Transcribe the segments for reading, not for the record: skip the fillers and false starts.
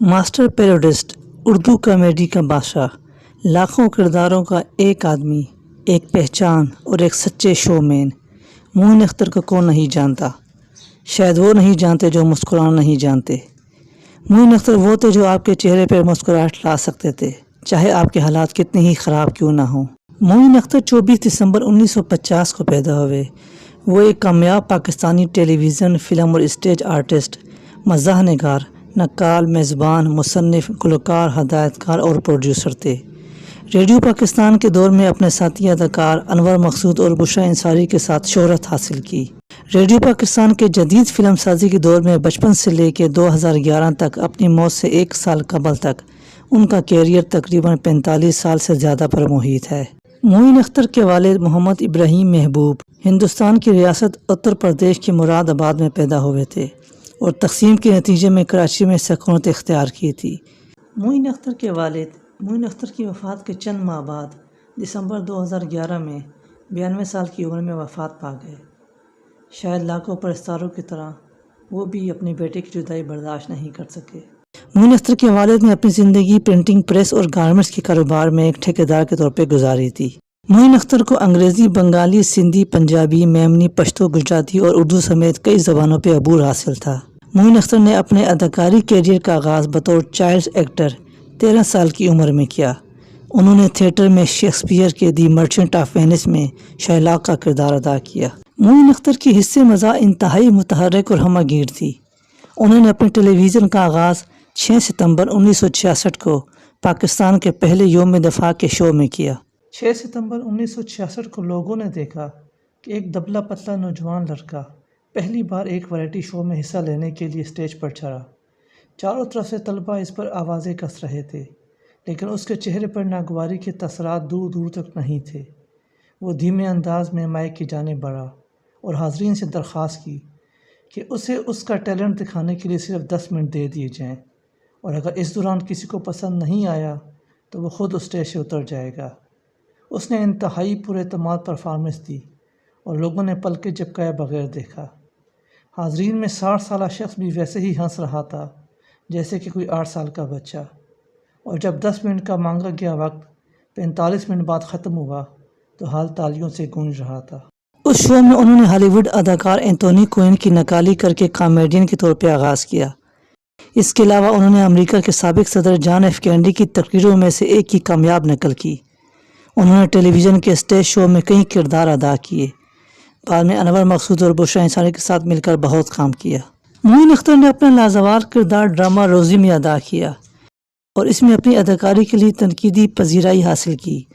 Master पैरोडिस्ट, Urdu comedy का बादशाह, लाखों किरदारों का एक आदमी, एक पहचान और एक सच्चे शोमैन। मोइन अख्तर को कौन नहीं जानता? शायद वो नहीं जानते जो मुस्कुराना नहीं जानते। मोइन अख्तर वो थे जो आपके चेहरे पर मुस्कुराहट ला सकते थे, चाहे आपके हालात कितने ही ख़राब क्यों ना हों। मोइन अख्तर 24 दिसंबर 1950 को पैदा हुए। वो एक कामयाब पाकिस्तानी टेलीविज़न, फिल्म और स्टेज आर्टिस्ट, मज़ाह निगार, नक्काल, मेज़बान, मुसन्निफ़, गुलकार, हदायतकार और प्रोड्यूसर थे। रेडियो पाकिस्तान के दौर में अपने साथी अदाकार अनवर मकसूद और बुशरा अंसारी के साथ शोहरत हासिल की। रेडियो पाकिस्तान के जदीद फिल्म साजी के दौर में बचपन से लेकर 2011 तक, अपनी मौत से 1 साल कबल तक, उनका कैरियर तकरीबन 45 साल से ज़्यादा पर मुहित है। मोइन अख्तर के वालिद मोहम्मद इब्राहिम महबूब हिंदुस्तान की रियासत उत्तर प्रदेश के मुरादाबाद में पैदा हुए थे और तकसीम के नतीजे में कराची में सकूनत इख्तियार की थी। मोइन अख्तर के वालिद मोइन अख्तर की वफ़ात के चंद माह बाद दिसंबर 2011 में 92 साल की उम्र में वफ़ात पा गए। शायद लाखों परस्तारों की तरह वो भी अपने बेटे की जुदाई बर्दाश्त नहीं कर सके। मोइन अख्तर के वालिद ने अपनी ज़िंदगी प्रिंटिंग प्रेस और गारमेंट्स के कारोबार में एक ठेकेदार के तौर पर गुजारी थी। मोइन अख्तर को अंग्रेज़ी, बंगाली, सिंधी, पंजाबी, मेमनी, पश्तो, गुजराती और उर्दू समेत कई ज़बानों पर अबूर हासिल था। मोइन अख्तर ने अपने अदाकारी कैरियर का आगाज़ बतौर चाइल्ड एक्टर 13 साल की उम्र में किया। उन्होंने थिएटर में शेक्सपियर के दी मर्चेंट ऑफ वेनिस में शाइलाक का किरदार अदा किया। मोइन अख्तर की हिस्से मज़ा इंतहाई मुतहर्रिक और हमगीर थी। उन्होंने अपने टेलीविज़न का आगाज़ 6 सितंबर 1966 को पाकिस्तान के पहले यौम दफ़ा के शो में किया। 6 सितंबर 1966 को लोगों ने देखा कि एक दबला पतला नौजवान लड़का पहली बार एक वैरायटी शो में हिस्सा लेने के लिए स्टेज पर चढ़ा। चारों तरफ से तलबा इस पर आवाज़ें कस रहे थे, लेकिन उसके चेहरे पर नागवारी के तसरात दूर दूर तक नहीं थे। वो धीमे अंदाज में माइक की जाने बढ़ा और हाज़रीन से दरख्वास्त की कि उसे उसका टैलेंट दिखाने के लिए सिर्फ 10 मिनट दे दिए जाएं, और अगर इस दौरान किसी को पसंद नहीं आया तो वो ख़ुद उस स्टेज से उतर जाएगा। उसने इंतहाई पुरएतमाद परफॉर्मेंस दी और लोगों ने पलकें झपकाए बगैर देखा। हाज़रीन में 60 साला शख्स भी वैसे ही हंस रहा था जैसे कि कोई 8 साल का बच्चा। और जब 10 मिनट का मांगा गया वक्त 45 मिनट बाद ख़त्म हुआ तो हाल तालियों से गूंज रहा था। उस शो में उन्होंने हॉलीवुड अदाकार एंथोनी क्विन की नकाली करके कॉमेडियन के तौर पर आगाज़ किया। इसके अलावा उन्होंने अमेरिका के साबिक सदर जॉन एफ कैनेडी की तकरीरों में से एक की कामयाब नकल की। उन्होंने टेलीविज़न के स्टेज शो में कई किरदार अदा किए। बाद में अनवर मकसूद और बुशरा अंसारी के साथ मिलकर बहुत काम किया। मोइन अख्तर ने अपना लाजवाब किरदार ड्रामा रोज़ी में अदा किया और इसमें अपनी अदाकारी के लिए तनकीदी पजीराई हासिल की,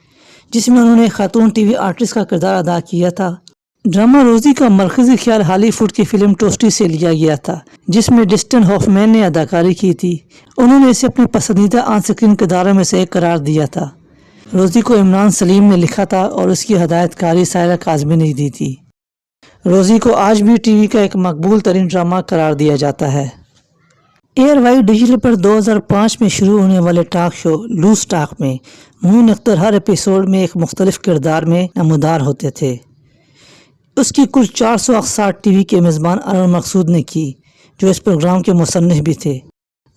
जिसमें उन्होंने खातून टीवी आर्टिस्ट का किरदार अदा किया था। ड्रामा रोज़ी का मरकज़ी ख्याल हॉलीवुड की फिल्म टोस्टी से लिया गया था, जिसमें डस्टिन हॉफमैन ने अदाकारी की थी। उन्होंने इसे अपने पसंदीदा ऑन स्क्रीन किरदारों में से एक करार दिया था। रोज़ी को इमरान सलीम ने लिखा था और उसकी हदायतकारी सायरा काज़मी ने दी थी। रोज़ी को आज भी टीवी का एक मकबूल तरीन ड्रामा करार दिया जाता है। एयर वाइड डिजिटल पर 2005 में शुरू होने वाले टॉक शो लूज टॉक में मोइन अख्तर हर एपिसोड में एक मुख्तलिफ किरदार में नमूदार होते थे। उसकी कुल 400 अक़सार टीवी के मेज़बान अनवर मकसूद ने की, जो इस प्रोग्राम के मुसन्निफ़ भी थे,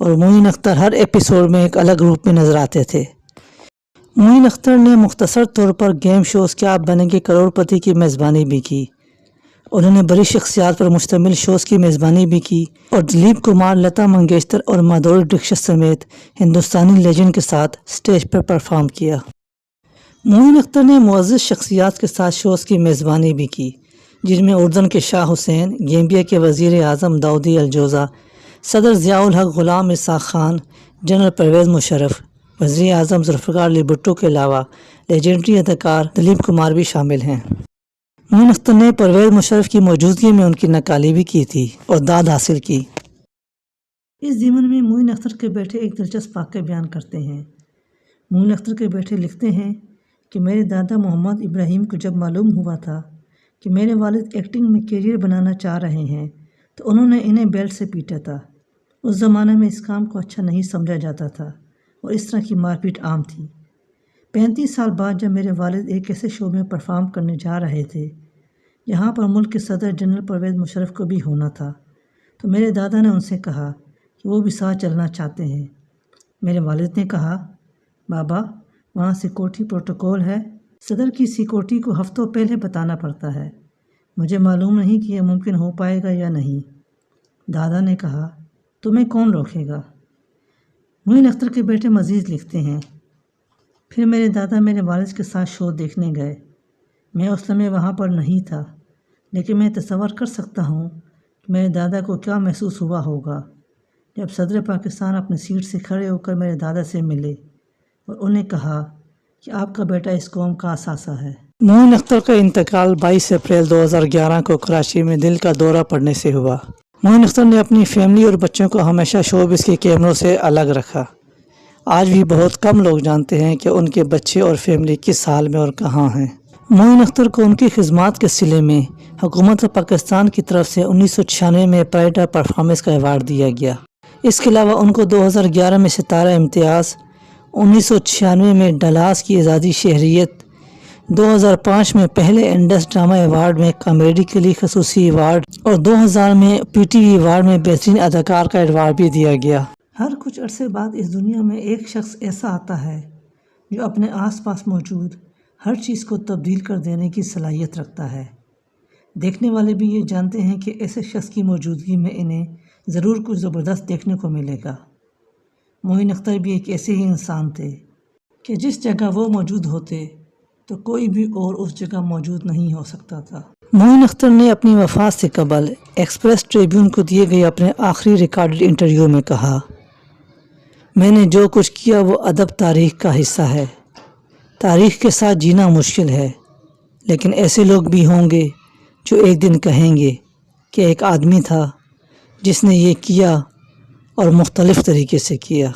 और मोइन अख्तर हर एपिसोड में एक अलग रूप में नजर आते थे। मोइन अख्तर ने मुख्तसर तौर पर गेम शोज़ क्या आप बनेंगे करोड़पति की मेज़बानी भी की। उन्होंने बड़ी शख्सियात पर मुश्तमिल शोज़ की मेज़बानी भी की और दिलीप कुमार, लता मंगेशकर और माधुरी दीक्षित समेत हिंदुस्तानी लेजेंड के साथ स्टेज पर परफॉर्म किया। मोइन अख्तर ने मुअज़्ज़ज़ शख्सियात के साथ शोज़ की मेज़बानी भी की, जिनमें उर्दन के शाह हुसैन, गैम्बिया के वज़ीर आज़म दाऊदी अल-जोज़ा, सदर ज़ियाउल हक़ ग़ुलाम इसाक़ खान, जनरल परवेज़ मुशर्रफ, वज़ीर आज़म ज़ुल्फ़िकार अली भुट्टो के अलावा लेजेंडरी अदाकार दिलीप कुमार भी शामिल हैं। मोइन अख्तर ने परवेज़ मुशर्रफ की मौजूदगी में उनकी नकाली भी की थी और दाद हासिल की। इस ज़िमन में मोइन अख्तर के बेटे एक दिलचस्प वाक़या बयान करते हैं। मोइन अख्तर के बेटे लिखते हैं कि मेरे दादा मोहम्मद इब्राहिम को जब मालूम हुआ था कि मेरे वालिद एक्टिंग में कैरियर बनाना चाह रहे हैं तो उन्होंने इन्हें बेल्ट से पीटा था। उस ज़माने में इस काम को अच्छा नहीं समझा जाता था और इस तरह की मारपीट आम थी। 35 साल बाद जब मेरे वालिद एक ऐसे शो में परफॉर्म करने जा रहे थे जहाँ पर मुल्क के सदर जनरल परवेज़ मुशर्रफ को भी होना था, तो मेरे दादा ने उनसे कहा कि वो भी साथ चलना चाहते हैं میرے والد نے کہا، بابا وہاں سیکورٹی پروٹوکول ہے، صدر کی سیکورٹی کو ہفتوں پہلے بتانا پڑتا ہے، مجھے معلوم نہیں کہ یہ ممکن ہو پائے گا یا نہیں۔ دادا نے کہا، تمہیں کون روکے گا؟ معین اختر کے بیٹے مزید لکھتے ہیں، پھر میرے دادا میرے والد کے ساتھ شو دیکھنے گئے۔ میں اس لمحے وہاں پر نہیں تھا، لیکن میں تصور کر سکتا ہوں کہ میرے دادا کو کیا محسوس ہوا ہوگا جب صدر پاکستان اپنی سیٹ سے کھڑے ہو کر میرے دادا سے ملے اور انہیں کہا کہ آپ کا بیٹا اس قوم کا اثاثہ ہے۔ معین اختر کا انتقال 22 اپریل 2011 کو کراچی میں دل کا دورہ پڑنے سے ہوا۔ معین اختر نے اپنی فیملی اور بچوں کو ہمیشہ شوبز کے کیمروں سے الگ رکھا۔ آج بھی بہت کم لوگ جانتے ہیں کہ ان کے بچے اور فیملی کس حال میں اور کہاں ہیں۔ معین اختر کو ان کی خدمات کے صلے میں حکومت پاکستان کی طرف سے 1996 میں پرائڈ آف پرفارمنس کا ایوارڈ دیا گیا۔ اس کے علاوہ ان کو 2011 میں ستارہ امتیاز، 1996 میں ڈلاس کی آزادی شہریت، 2005 میں پہلے انڈس ڈرامہ ایوارڈ میں کامیڈی کے لیے خصوصی ایوارڈ اور 2000 میں پی ٹی وی ایوارڈ میں بہترین اداکار کا ایوارڈ بھی دیا گیا۔ ہر کچھ عرصے بعد اس دنیا میں ایک شخص ایسا آتا ہے جو اپنے آس پاس موجود ہر چیز کو تبدیل کر دینے کی صلاحیت رکھتا ہے۔ دیکھنے والے بھی یہ جانتے ہیں کہ ایسے شخص کی موجودگی میں انہیں ضرور کچھ زبردست دیکھنے کو ملے گا۔ معین اختر بھی ایک ایسے ہی انسان تھے کہ جس جگہ وہ موجود ہوتے تو کوئی بھی اور اس جگہ موجود نہیں ہو سکتا تھا۔ معین اختر نے اپنی وفات سے قبل ایکسپریس ٹریبیون کو دیے گئے اپنے آخری ریکارڈڈ انٹرویو میں کہا، میں نے جو کچھ کیا وہ ادب تاریخ کا حصہ ہے۔ تاریخ کے ساتھ جینا مشکل ہے، لیکن ایسے لوگ بھی ہوں گے جو ایک دن کہیں گے کہ ایک آدمی تھا جس نے یہ کیا اور مختلف طریقے سے کیا۔